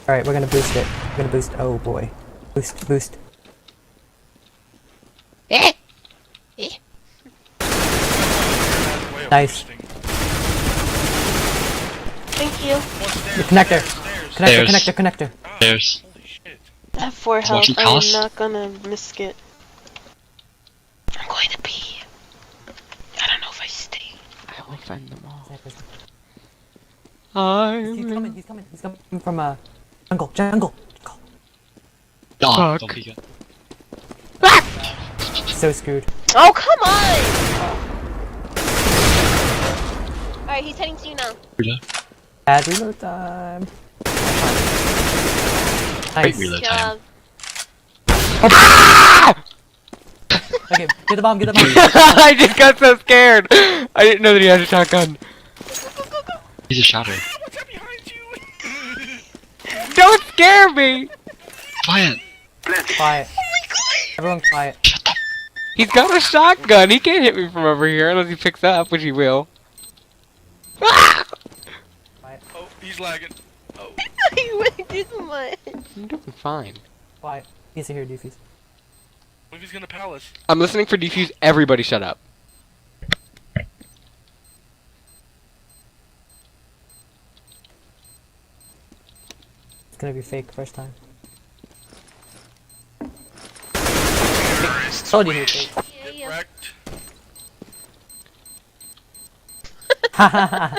Alright, we're gonna boost it. We're gonna boost. Oh boy. Boost, boost. Nice. Thank you. The connector. Connector, Stairs. connector, connector. There's. I have 4 health. Watching I cost? am not gonna risk it. I'm going to pee. I don't know if I stay. I will find them all. He's coming, he's coming. He's coming from, jungle, jungle. Oh, Fuck. don't peek it. So screwed. Oh, come on! Alright, he's heading to you now. Bad reload time. Great Nice. reload Good time. job. Okay, get the bomb, get the bomb. I just got so scared. I didn't know that he had a shotgun. He's a shadow. Don't scare me. Quiet. Quiet. Everyone quiet. Shut up. He's got a shotgun. He can't hit me from over here unless he picks up, which he will. Quiet. Oh, he's lagging. Oh. You went too much. I'm doing fine. Quiet. He's here, Doofus. What if he's gonna palace? I'm listening for defuse. Everybody shut up. It's gonna be fake first time. Told you he was fake. Yeah, yeah. Wrecked. Hahaha.